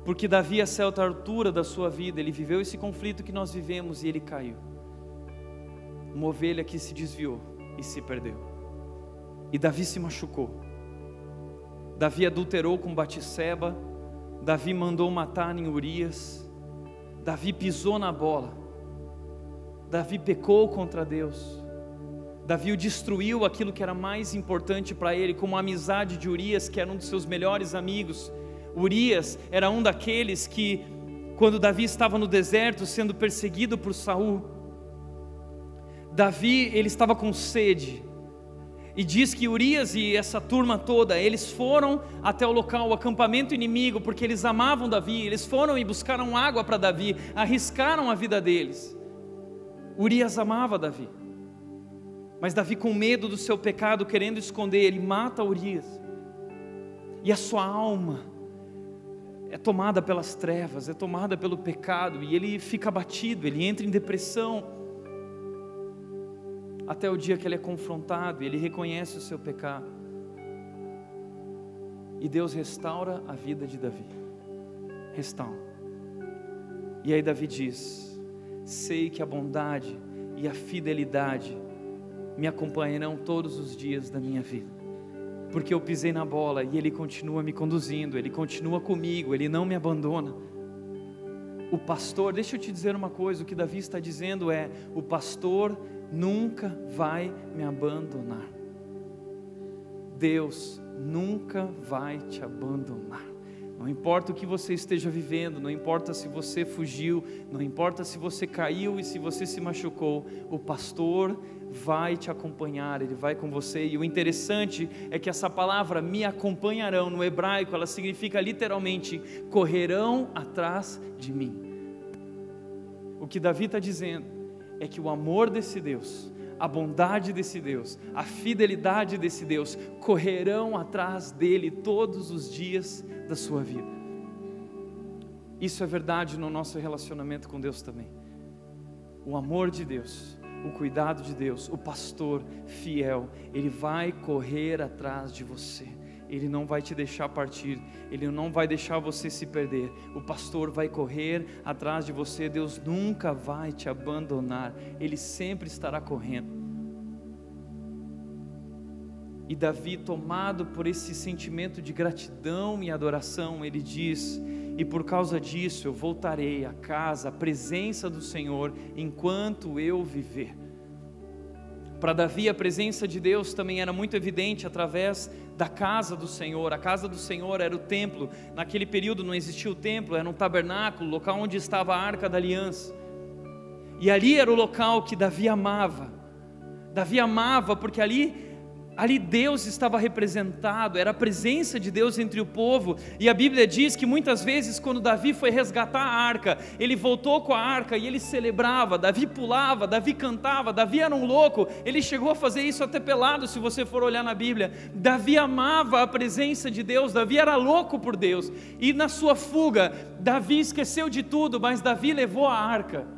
Porque Davi, a certa altura da sua vida, ele viveu esse conflito que nós vivemos e ele caiu. Uma ovelha que se desviou e se perdeu. E Davi se machucou. Davi adulterou com Batseba. Davi mandou matar em Urias. Davi pisou na bola. Davi pecou contra Deus. Davi destruiu aquilo que era mais importante para ele, como a amizade de Urias, que era um dos seus melhores amigos. Urias era um daqueles que, quando Davi estava no deserto sendo perseguido por Saul, Davi, ele estava com sede, e diz que Urias e essa turma toda, eles foram até o local, o acampamento inimigo, porque eles amavam Davi. Eles foram e buscaram água para Davi, arriscaram a vida deles. Urias amava Davi, mas Davi, com medo do seu pecado, querendo esconder, ele mata Urias, e a sua alma é tomada pelas trevas, é tomada pelo pecado, e ele fica abatido, ele entra em depressão, até o dia que ele é confrontado, e ele reconhece o seu pecado, e Deus restaura a vida de Davi, restaura. E aí Davi diz: sei que a bondade e a fidelidade me acompanharão todos os dias da minha vida, porque eu pisei na bola e Ele continua me conduzindo, Ele continua comigo, Ele não me abandona. O pastor, deixa eu te dizer uma coisa, o que Davi está dizendo é: o pastor nunca vai me abandonar. Deus nunca vai te abandonar. Não importa o que você esteja vivendo, não importa se você fugiu, não importa se você caiu e se você se machucou, o pastor vai te acompanhar, ele vai com você. E o interessante é que essa palavra me acompanharão, no hebraico, ela significa literalmente correrão atrás de mim. O que Davi está dizendo é que o amor desse Deus, a bondade desse Deus, a fidelidade desse Deus correrão atrás dele todos os dias da sua vida. Isso é verdade no nosso relacionamento com Deus também. O amor de Deus, o cuidado de Deus, o pastor fiel, ele vai correr atrás de você. Ele não vai te deixar partir, Ele não vai deixar você se perder. O pastor vai correr atrás de você. Deus nunca vai te abandonar, Ele sempre estará correndo. E Davi, tomado por esse sentimento de gratidão e adoração, ele diz: e por causa disso eu voltarei à casa, à presença do Senhor, enquanto eu viver. Para Davi, a presença de Deus também era muito evidente através da casa do Senhor. A casa do Senhor era o templo. Naquele período não existia o templo, era um tabernáculo, local onde estava a Arca da Aliança. E ali era o local que Davi amava. Davi amava porque ali Ali Deus estava representado, era a presença de Deus entre o povo, e a Bíblia diz que muitas vezes quando Davi foi resgatar a arca, ele voltou com a arca e ele celebrava, Davi pulava, Davi cantava, Davi era um louco, ele chegou a fazer isso até pelado, se você for olhar na Bíblia. Davi amava a presença de Deus, Davi era louco por Deus, e na sua fuga, Davi esqueceu de tudo, mas Davi levou a arca.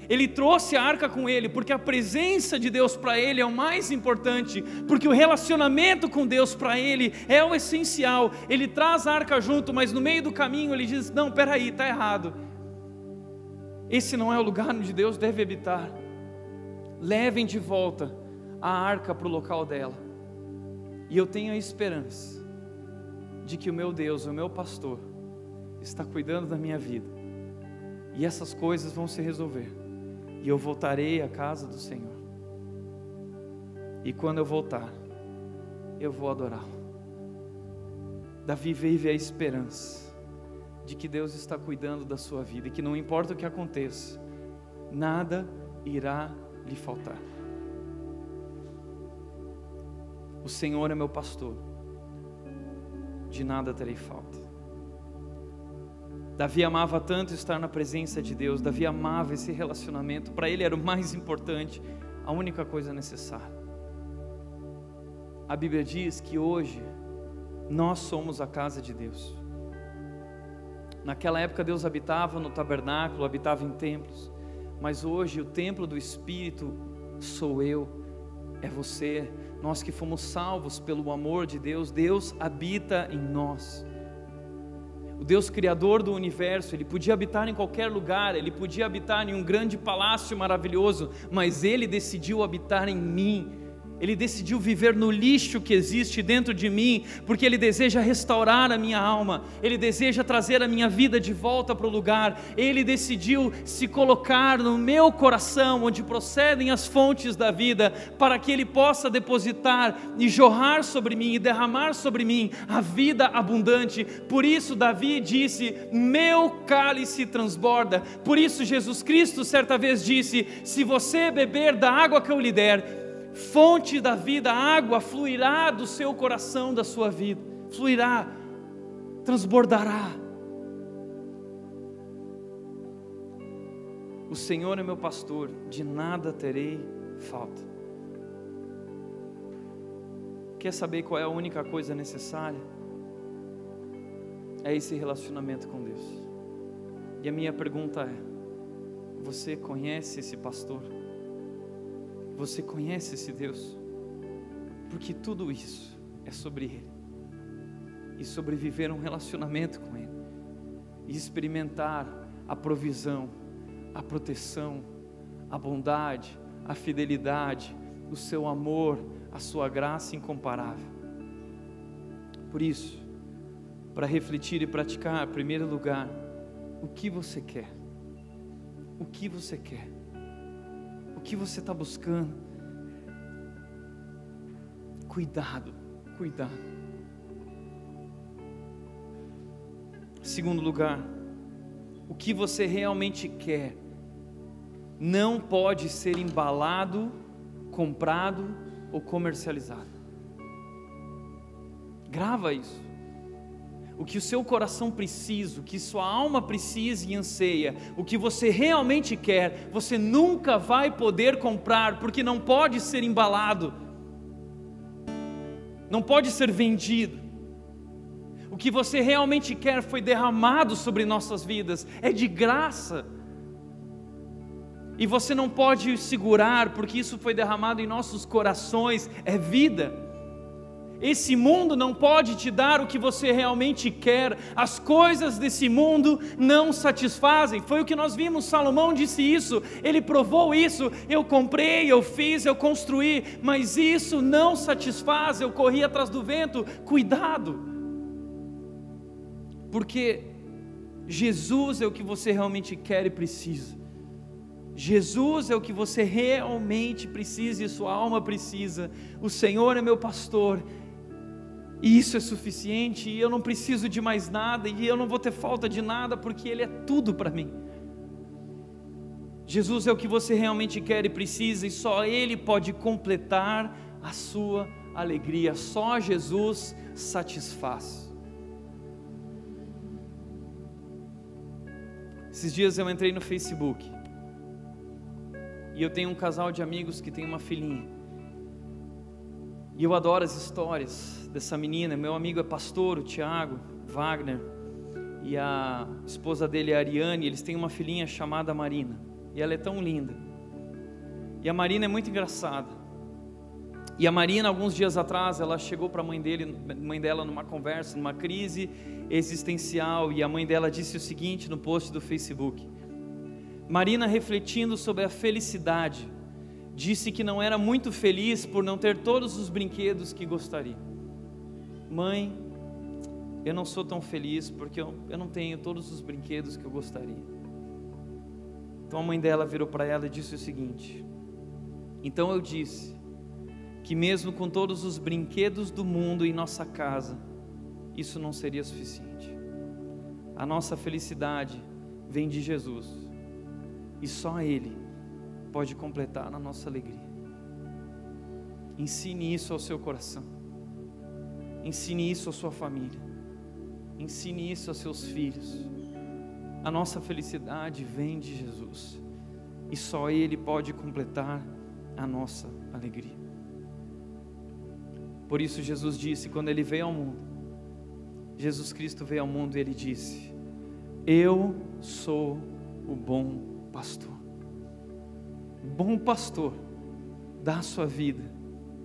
Ele trouxe a arca com ele, porque a presença de Deus para ele é o mais importante, porque o relacionamento com Deus para ele é o essencial. Ele traz a arca junto, mas no meio do caminho ele diz: não, peraí, está errado, esse não é o lugar onde Deus deve habitar. Levem de volta a arca para o local dela, e eu tenho a esperança de que o meu Deus, o meu pastor, está cuidando da minha vida, e essas coisas vão se resolver, e eu voltarei à casa do Senhor, e quando eu voltar, eu vou adorá-lo. Davi vive a esperança de que Deus está cuidando da sua vida, e que não importa o que aconteça, nada irá lhe faltar. O Senhor é meu pastor, de nada terei falta. Davi amava tanto estar na presença de Deus, Davi amava esse relacionamento, para ele era o mais importante, a única coisa necessária. A Bíblia diz que hoje nós somos a casa de Deus. Naquela época Deus habitava no tabernáculo, habitava em templos, mas hoje o templo do Espírito sou eu, é você, nós que fomos salvos pelo amor de Deus, Deus habita em nós. O Deus criador do universo, Ele podia habitar em qualquer lugar, Ele podia habitar em um grande palácio maravilhoso, mas Ele decidiu habitar em mim. Ele decidiu viver no lixo que existe dentro de mim, porque Ele deseja restaurar a minha alma, Ele deseja trazer a minha vida de volta para o lugar. Ele decidiu se colocar no meu coração, onde procedem as fontes da vida, para que Ele possa depositar e jorrar sobre mim e derramar sobre mim a vida abundante. Por isso Davi disse: meu cálice transborda. Por isso Jesus Cristo certa vez disse: se você beber da água que eu lhe der, fonte da vida, a água fluirá do seu coração, da sua vida, fluirá, transbordará. O Senhor é meu pastor, de nada terei falta. Quer saber qual é a única coisa necessária? É esse relacionamento com Deus. E a minha pergunta é: você conhece esse pastor? Você conhece esse Deus? Porque tudo isso é sobre Ele, e sobre viver um relacionamento com Ele, e experimentar a provisão, a proteção, a bondade, a fidelidade, o seu amor, a sua graça incomparável. Por isso, para refletir e praticar, em primeiro lugar, o que você quer? O que você quer? O que você está buscando? Cuidado, cuidado. Segundo lugar, o que você realmente quer não pode ser embalado, comprado ou comercializado. Grava isso. O que o seu coração precisa, o que sua alma precisa e anseia, o que você realmente quer, você nunca vai poder comprar, porque não pode ser embalado, não pode ser vendido. O que você realmente quer foi derramado sobre nossas vidas, é de graça, e você não pode segurar, porque isso foi derramado em nossos corações, é vida. Esse mundo não pode te dar o que você realmente quer, as coisas desse mundo não satisfazem. Foi o que nós vimos, Salomão disse isso, ele provou isso: eu comprei, eu fiz, eu construí, mas isso não satisfaz, eu corri atrás do vento. Cuidado, porque Jesus é o que você realmente quer e precisa. Jesus é o que você realmente precisa e sua alma precisa. O Senhor é meu pastor, e isso é suficiente, e eu não preciso de mais nada, e eu não vou ter falta de nada, porque Ele é tudo para mim. Jesus é o que você realmente quer e precisa, e só Ele pode completar a sua alegria. Só Jesus satisfaz. Esses dias eu entrei no Facebook e eu tenho um casal de amigos que tem uma filhinha, e eu adoro as histórias dessa menina. Meu amigo é pastor, o Tiago Wagner, e a esposa dele é a Ariane. Eles têm uma filhinha chamada Marina, e ela é tão linda, e a Marina é muito engraçada. E a Marina, alguns dias atrás, ela chegou para a mãe dela numa conversa, numa crise existencial, e a mãe dela disse o seguinte no post do Facebook: Marina, refletindo sobre a felicidade, disse que não era muito feliz por não ter todos os brinquedos que gostaria. Mãe, eu não sou tão feliz porque eu não tenho todos os brinquedos que eu gostaria. Então a mãe dela virou para ela e disse o seguinte: então eu disse que mesmo com todos os brinquedos do mundo em nossa casa, isso não seria suficiente. A nossa felicidade vem de Jesus, e só Ele pode completar a nossa alegria. Ensine isso ao seu coração, ensine isso à sua família, ensine isso aos seus filhos. A nossa felicidade vem de Jesus, e só Ele pode completar a nossa alegria. Por isso Jesus disse, quando Ele veio ao mundo, Jesus Cristo veio ao mundo e Ele disse: eu sou o bom pastor. O bom pastor dá a sua vida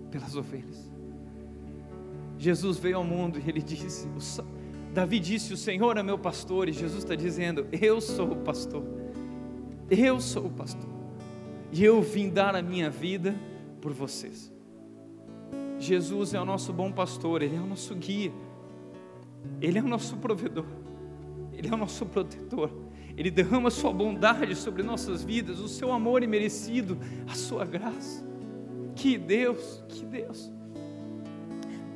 pelas ovelhas. Jesus veio ao mundo e Ele disse, Davi disse, o Senhor é meu pastor, e Jesus está dizendo, eu sou o pastor, eu sou o pastor, e eu vim dar a minha vida por vocês. Jesus é o nosso bom pastor, Ele é o nosso guia, Ele é o nosso provedor, Ele é o nosso protetor. Ele derrama a sua bondade sobre nossas vidas, o seu amor imerecido, a sua graça. Que Deus, que Deus.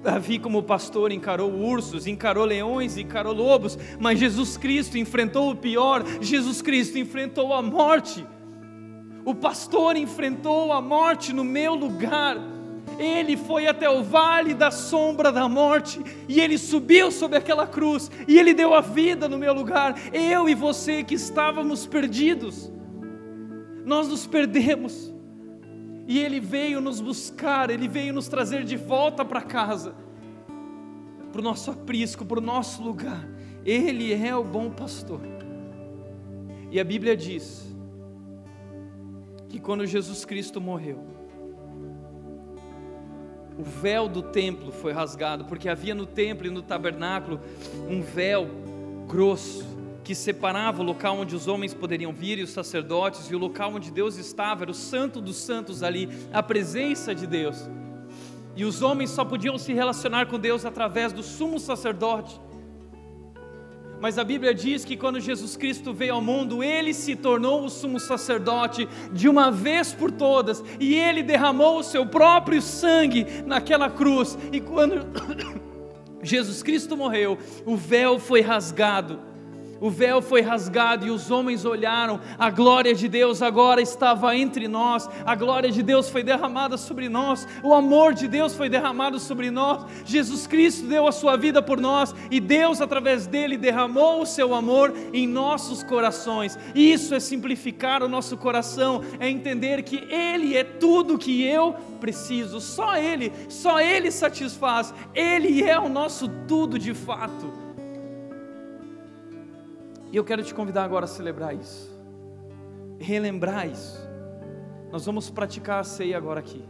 Davi, como pastor, encarou ursos, encarou leões, encarou lobos, mas Jesus Cristo enfrentou o pior. Jesus Cristo enfrentou a morte. O pastor enfrentou a morte no meu lugar. Ele foi até o vale da sombra da morte, e Ele subiu sobre aquela cruz, e Ele deu a vida no meu lugar. Eu e você que estávamos perdidos, nós nos perdemos, e Ele veio nos buscar, Ele veio nos trazer de volta para casa, para o nosso aprisco, para o nosso lugar. Ele é o bom pastor. E a Bíblia diz que quando Jesus Cristo morreu, o véu do templo foi rasgado, porque havia no templo e no tabernáculo um véu grosso que separava o local onde os homens poderiam vir e os sacerdotes, e o local onde Deus estava era o santo dos santos ali, a presença de Deus, e os homens só podiam se relacionar com Deus através do sumo sacerdote. Mas a Bíblia diz que quando Jesus Cristo veio ao mundo, Ele se tornou o sumo sacerdote de uma vez por todas, e Ele derramou o seu próprio sangue naquela cruz, e quando Jesus Cristo morreu, o véu foi rasgado. O véu foi rasgado e os homens olharam, a glória de Deus agora estava entre nós, a glória de Deus foi derramada sobre nós, o amor de Deus foi derramado sobre nós. Jesus Cristo deu a sua vida por nós, e Deus através dele derramou o seu amor em nossos corações. Isso é simplificar o nosso coração, é entender que Ele é tudo que eu preciso, só Ele satisfaz, Ele é o nosso tudo de fato. E eu quero te convidar agora a celebrar isso, relembrar isso. Nós vamos praticar a ceia agora aqui.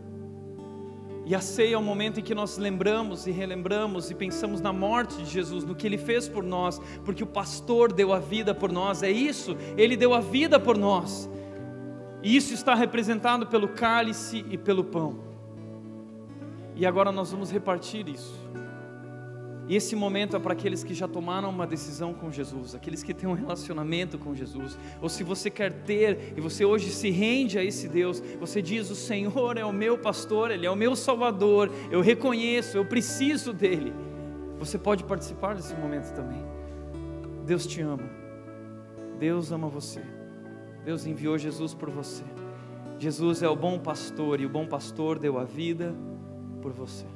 E a ceia é o momento em que nós lembramos e relembramos e pensamos na morte de Jesus, no que Ele fez por nós, porque o pastor deu a vida por nós, é isso, Ele deu a vida por nós. E isso está representado pelo cálice e pelo pão. E agora nós vamos repartir isso. E esse momento é para aqueles que já tomaram uma decisão com Jesus, aqueles que têm um relacionamento com Jesus, ou se você quer ter, e você hoje se rende a esse Deus, você diz, o Senhor é o meu pastor, Ele é o meu Salvador, eu reconheço, eu preciso dEle. Você pode participar desse momento também. Deus te ama, Deus ama você, Deus enviou Jesus por você. Jesus é o bom pastor, e o bom pastor deu a vida por você.